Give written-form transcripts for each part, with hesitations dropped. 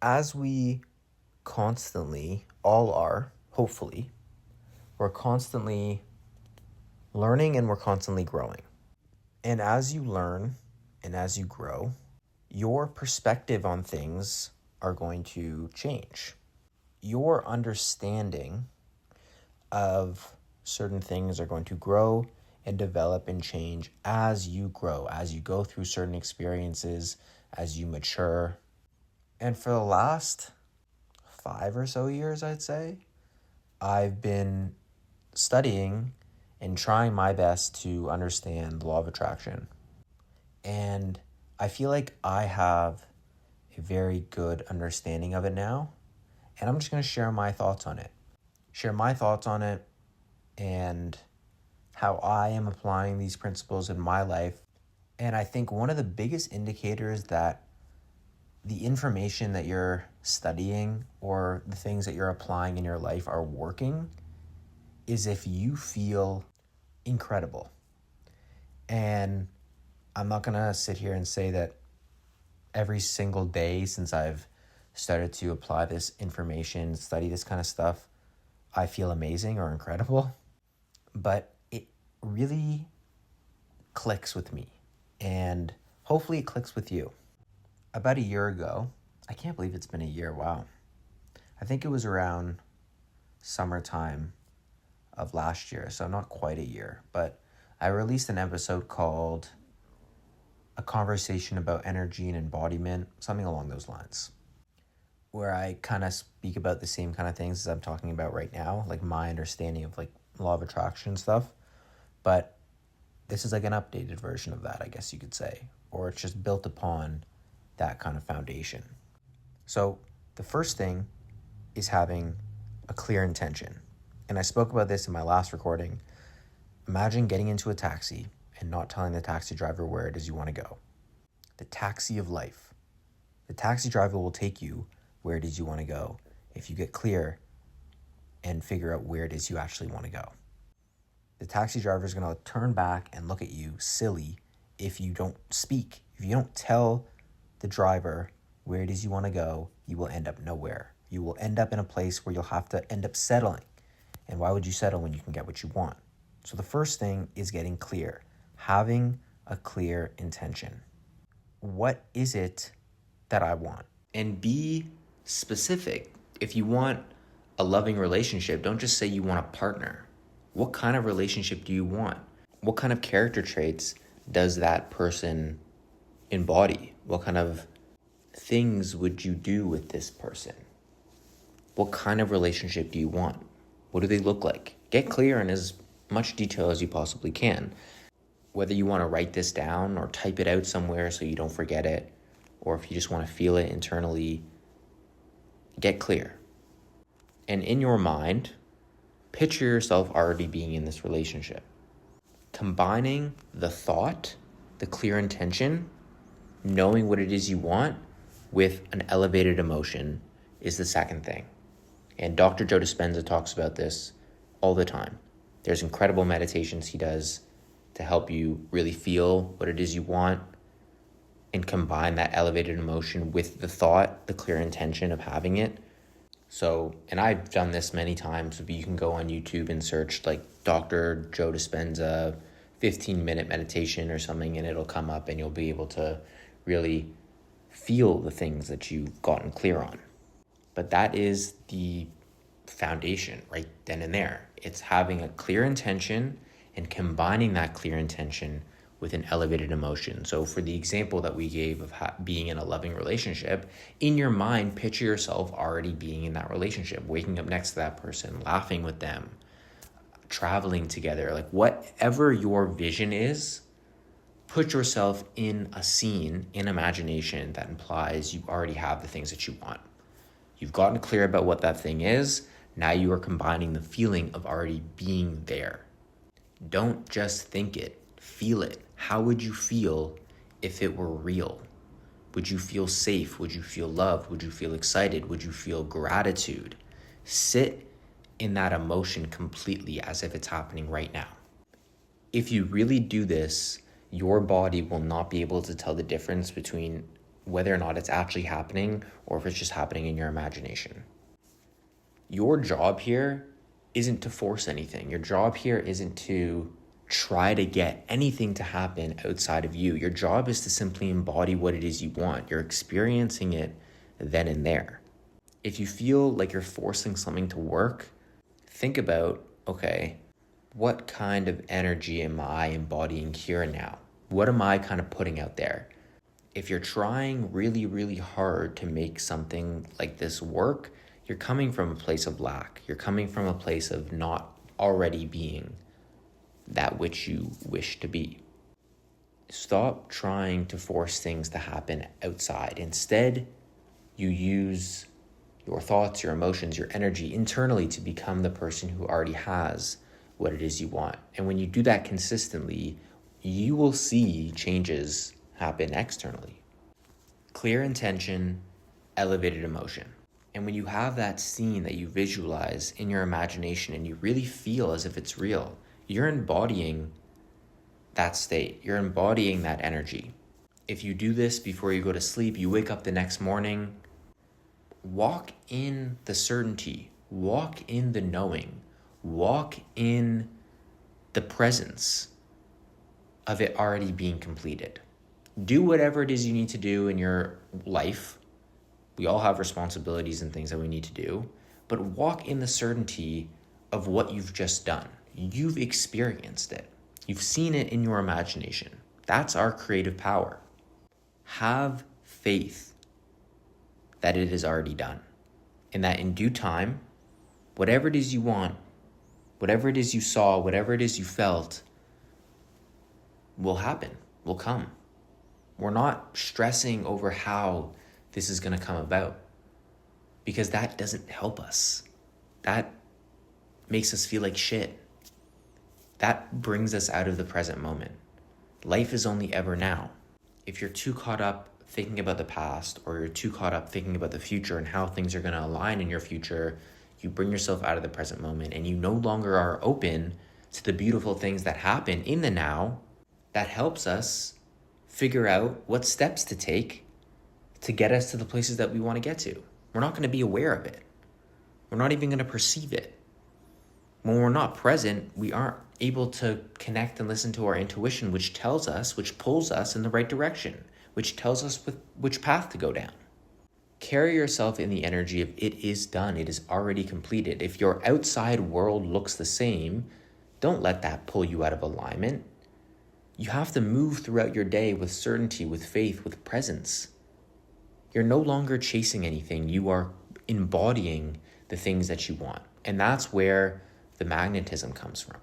as we constantly all are, hopefully, we're constantly learning and we're constantly growing. And as you learn and as you grow, your perspective on things are going to change. Your understanding of certain things are going to grow and develop and change as you grow, as you go through certain experiences, as you mature. And for the last 5 or so years, I'd say, I've been studying and trying my best to understand the law of attraction. And I feel like I have a very good understanding of it now. And I'm just going to share my thoughts on it. And how I am applying these principles in my life. And I think one of the biggest indicators that the information that you're studying or the things that you're applying in your life are working is if you feel incredible. And I'm not going to sit here and say that every single day since I've started to apply this information, study this kind of stuff, I feel amazing or incredible. But it really clicks with me. And hopefully it clicks with you. About a year ago, I can't believe it's been a year, wow. I think it was around summertime of last year, so not quite a year, but I released an episode called A Conversation About Energy and Embodiment, something along those lines, where I kind of speak about the same kind of things as I'm talking about right now, like my understanding of like law of attraction stuff, but this is like an updated version of that, I guess you could say, or it's just built upon that kind of foundation. So the first thing is having a clear intention. And I spoke about this in my last recording. Imagine getting into a taxi and not telling the taxi driver where it is you want to go. The taxi of life. The taxi driver will take you where it is you want to go if you get clear and figure out where it is you actually want to go. The taxi driver is going to turn back and look at you silly if you don't speak. If you don't tell the driver where it is you want to go, you will end up nowhere. You will end up in a place where you'll have to end up settling. And why would you settle when you can get what you want? So the first thing is getting clear, having a clear intention. What is it that I want? And be specific. If you want a loving relationship, don't just say you want a partner. What kind of relationship do you want? What kind of character traits does that person embody? What kind of things would you do with this person? What kind of relationship do you want? What do they look like? Get clear in as much detail as you possibly can. Whether you want to write this down or type it out somewhere so you don't forget it, or if you just want to feel it internally, get clear. And in your mind, picture yourself already being in this relationship. Combining the thought, the clear intention, knowing what it is you want with an elevated emotion is the second thing. And Dr. Joe Dispenza talks about this all the time. There's incredible meditations he does to help you really feel what it is you want and combine that elevated emotion with the thought, the clear intention of having it. So, and I've done this many times, but you can go on YouTube and search like Dr. Joe Dispenza 15-minute meditation or something, and it'll come up and you'll be able to really feel the things that you've gotten clear on. But that is the foundation right then and there. It's having a clear intention and combining that clear intention with an elevated emotion. So for the example that we gave of being in a loving relationship, in your mind, picture yourself already being in that relationship, waking up next to that person, laughing with them, traveling together, like whatever your vision is, put yourself in a scene in imagination that implies you already have the things that you want. You've gotten clear about what that thing is. Now you are combining the feeling of already being there. Don't just think it, feel it. How would you feel if it were real? Would you feel safe? Would you feel loved? Would you feel excited? Would you feel gratitude? Sit in that emotion completely as if it's happening right now. If you really do this, your body will not be able to tell the difference between whether or not it's actually happening or if it's just happening in your imagination. Your job here isn't to force anything. Your job here isn't to try to get anything to happen outside of you. Your job is to simply embody what it is you want. You're experiencing it then and there. If you feel like you're forcing something to work, think about, okay, what kind of energy am I embodying here and now? What am I kind of putting out there? If you're trying really, really hard to make something like this work, you're coming from a place of lack. You're coming from a place of not already being that which you wish to be. Stop trying to force things to happen outside. Instead, you use your thoughts, your emotions, your energy internally to become the person who already has what it is you want. And when you do that consistently, you will see changes happen externally. Clear intention, elevated emotion. And when you have that scene that you visualize in your imagination and you really feel as if it's real, you're embodying that state. You're embodying that energy. If you do this before you go to sleep, you wake up the next morning, walk in the certainty, walk in the knowing, walk in the presence of it already being completed. Do whatever it is you need to do in your life. We all have responsibilities and things that we need to do, but walk in the certainty of what you've just done. You've experienced it. You've seen it in your imagination. That's our creative power. Have faith that it is already done, and that in due time, whatever it is you want, whatever it is you saw, whatever it is you felt, will happen, will come. We're not stressing over how this is going to come about, because that doesn't help us. That makes us feel like shit. That brings us out of the present moment. Life is only ever now. If you're too caught up thinking about the past, or you're too caught up thinking about the future and how things are going to align in your future, you bring yourself out of the present moment and you no longer are open to the beautiful things that happen in the now. That helps us figure out what steps to take to get us to the places that we want to get to. We're not going to be aware of it. We're not even going to perceive it. When we're not present, we aren't able to connect and listen to our intuition, which tells us, which pulls us in the right direction, which tells us which path to go down. Carry yourself in the energy of it is done, it is already completed. If your outside world looks the same, don't let that pull you out of alignment. You have to move throughout your day with certainty, with faith, with presence. You're no longer chasing anything. You are embodying the things that you want. And that's where the magnetism comes from.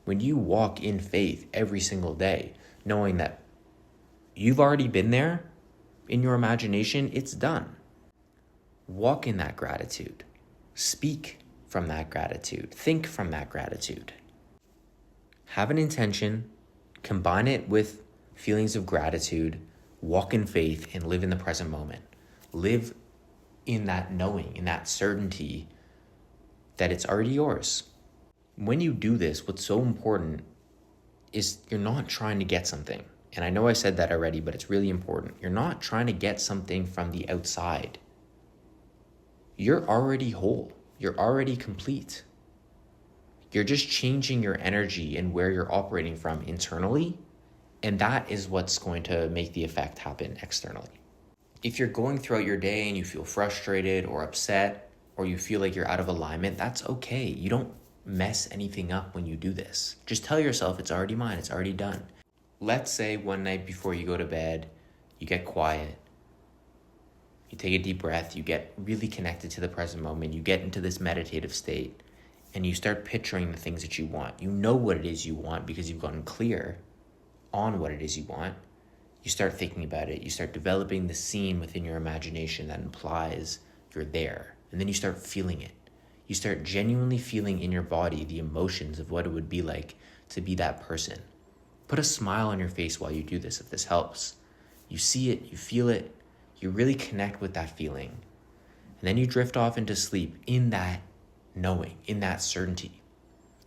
When you walk in faith every single day, knowing that you've already been there in your imagination, it's done. Walk in that gratitude. Speak from that gratitude. Think from that gratitude. Have an intention, combine it with feelings of gratitude, walk in faith, and live in the present moment. Live in that knowing, in that certainty that it's already yours. When you do this, what's so important is you're not trying to get something. And I know I said that already, but it's really important. You're not trying to get something from the outside. You're already whole. You're already complete. You're just changing your energy and where you're operating from internally, and that is what's going to make the effect happen externally. If you're going throughout your day and you feel frustrated or upset, or you feel like you're out of alignment, that's okay. You don't mess anything up when you do this. Just tell yourself it's already mine, it's already done. Let's say one night before you go to bed, you get quiet, you take a deep breath, you get really connected to the present moment, you get into this meditative state, and you start picturing the things that you want. You know what it is you want because you've gotten clear on what it is you want. You start thinking about it. You start developing the scene within your imagination that implies you're there. And then you start feeling it. You start genuinely feeling in your body the emotions of what it would be like to be that person. Put a smile on your face while you do this if this helps. You see it, you feel it, you really connect with that feeling. And then you drift off into sleep in that knowing, in that certainty.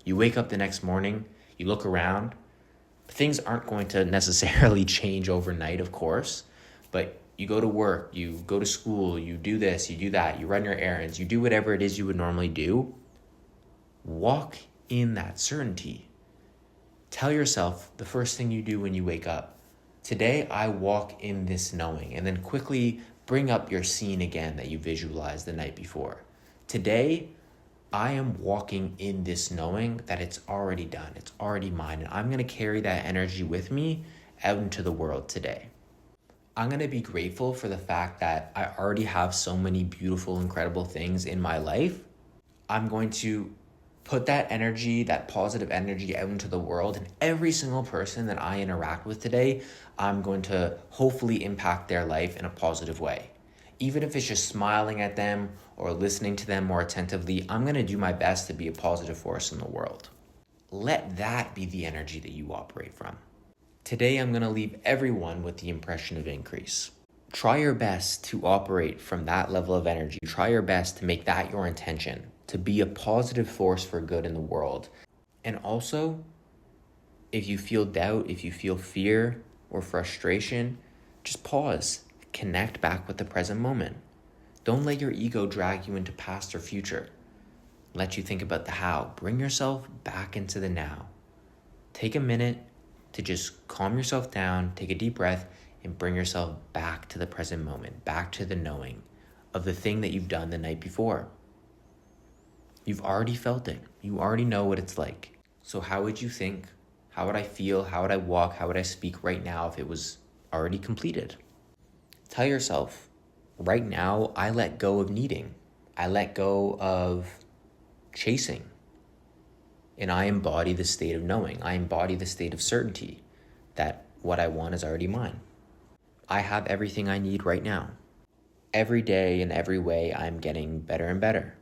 You wake up the next morning, you look around. Things aren't going to necessarily change overnight, of course, but You go to work, you go to school, you do this, you do that, you run your errands, you do whatever it is you would normally do. Walk in that certainty. Tell yourself the first thing you do when you wake up, today I walk in this knowing, and then quickly bring up your scene again that you visualized the night before. Today, I am walking in this knowing that it's already done, it's already mine, and I'm gonna carry that energy with me out into the world today. I'm gonna be grateful for the fact that I already have so many beautiful, incredible things in my life. I'm going to put that energy, that positive energy out into the world, and every single person that I interact with today, I'm going to hopefully impact their life in a positive way. Even if it's just smiling at them or listening to them more attentively, I'm gonna do my best to be a positive force in the world. Let that be the energy that you operate from. Today, I'm gonna leave everyone with the impression of increase. Try your best to operate from that level of energy. Try your best to make that your intention, to be a positive force for good in the world. And also, if you feel doubt, if you feel fear or frustration, just pause, connect back with the present moment. Don't let your ego drag you into past or future. Let you think about the how. Bring yourself back into the now. Take a minute to just calm yourself down, take a deep breath, and bring yourself back to the present moment, back to the knowing of the thing that you've done the night before. You've already felt it. You already know what it's like. So how would you think? How would I feel? How would I walk? How would I speak right now if it was already completed? Tell yourself, right now, I let go of needing. I let go of chasing. And I embody the state of knowing. I embody the state of certainty that what I want is already mine. I have everything I need right now. Every day in every way, I'm getting better and better.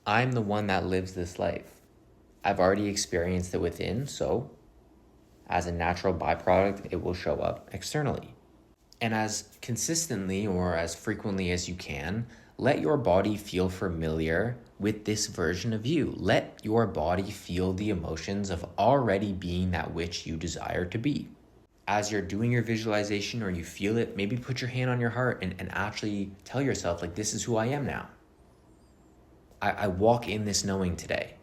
I'm the one that lives this life. I've already experienced it within, so as a natural byproduct, it will show up externally. And as consistently or as frequently as you can, let your body feel familiar with this version of you. Let your body feel the emotions of already being that which you desire to be. As you're doing your visualization or you feel it, maybe put your hand on your heart and actually tell yourself, like, this is who I am now. I walk in this knowing today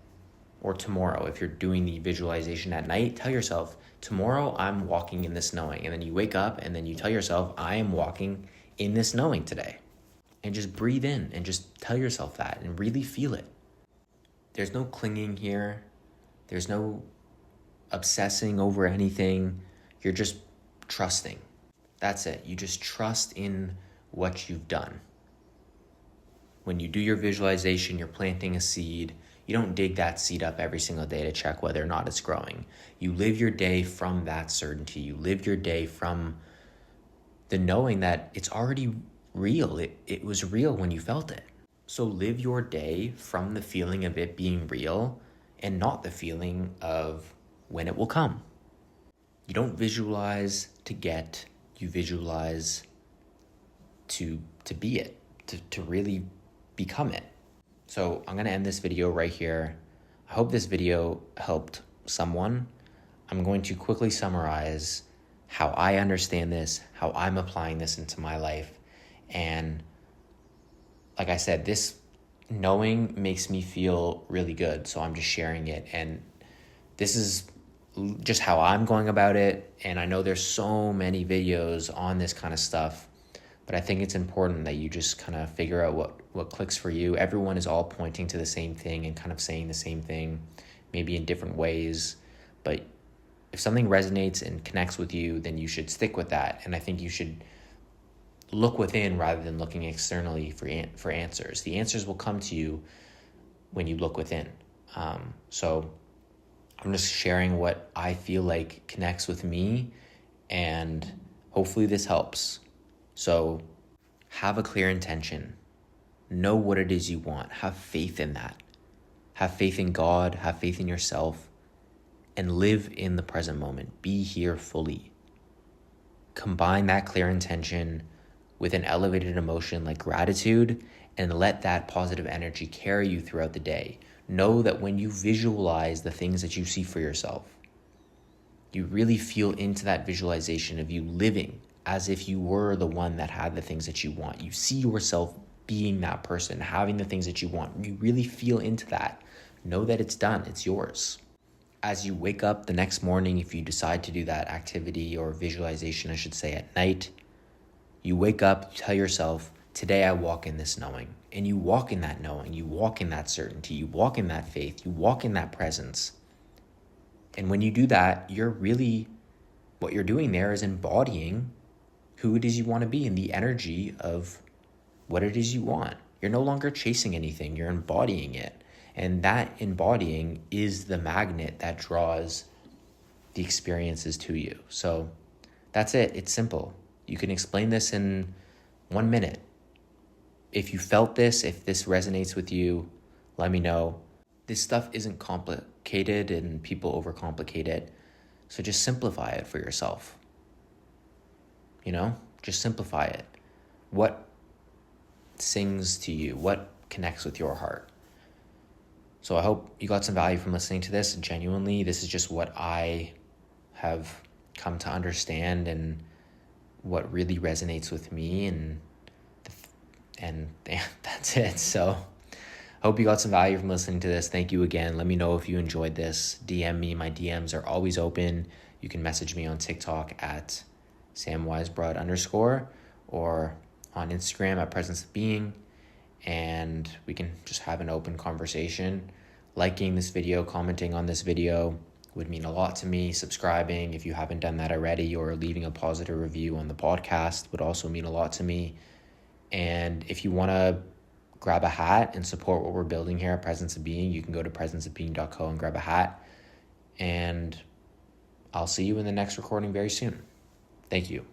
or tomorrow. If you're doing the visualization at night, tell yourself, tomorrow I'm walking in this knowing. And then you wake up and then you tell yourself, I am walking in this knowing today. And just breathe in and just tell yourself that and really feel it. There's no clinging here. There's no obsessing over anything. You're just trusting. That's it. You just trust in what you've done. When you do your visualization, you're planting a seed. You don't dig that seed up every single day to check whether or not it's growing. You live your day from that certainty. You live your day from the knowing that it's already real. It was real when you felt it. So live your day from the feeling of it being real and not the feeling of when it will come. You don't visualize to get, you visualize to be it, to really become it. So I'm gonna end this video right here. I hope this video helped someone. I'm going to quickly summarize how I understand this, how I'm applying this into my life. And like I said, this knowing makes me feel really good. So I'm just sharing it. And this is just how I'm going about it. And I know there's so many videos on this kind of stuff, but I think it's important that you just kind of figure out what clicks for you. Everyone is all pointing to the same thing and kind of saying the same thing, maybe in different ways. But if something resonates and connects with you, then you should stick with that. And I think you should look within rather than looking externally for answers. The answers will come to you when you look within. So I'm just sharing what I feel like connects with me, and hopefully this helps. So have a clear intention. Know what it is you want. Have faith in that. Have faith in God. Have faith in yourself. And live in the present moment. Be here fully. Combine that clear intention with an elevated emotion like gratitude, and let that positive energy carry you throughout the day. Know that when you visualize the things that you see for yourself, you really feel into that visualization of you living as if you were the one that had the things that you want. You see yourself being that person, having the things that you want. You really feel into that. Know that it's done. It's yours. As you wake up the next morning, if you decide to do that activity or visualization, I should say, at night, you wake up, you tell yourself, today I walk in this knowing. And you walk in that knowing. You walk in that certainty. You walk in that faith. You walk in that presence. And when you do that, what you're doing there is embodying who it is you want to be and the energy of what it is you want. You're no longer chasing anything. You're embodying it. And that embodying is the magnet that draws the experiences to you. So that's it. It's simple. You can explain this in 1 minute. If you felt this, if this resonates with you, let me know. This stuff isn't complicated and people overcomplicate it. So just simplify it for yourself. Just simplify it. What sings to you? What connects with your heart? So I hope you got some value from listening to this. Genuinely, this is just what I have come to understand and what really resonates with me, and that's it. So I hope you got some value from listening to this. Thank you again. Let me know if you enjoyed this. DM me. My DMs are always open. You can message me on TikTok at samwisebroad_ or on Instagram at Presence of Being, and we can just have an open conversation. Liking this video, commenting on this video would mean a lot to me. Subscribing, if you haven't done that already, or leaving a positive review on the podcast would also mean a lot to me. And if you want to grab a hat and support what we're building here at Presence of Being, you can go to presenceofbeing.co and grab a hat. And I'll see you in the next recording very soon. Thank you.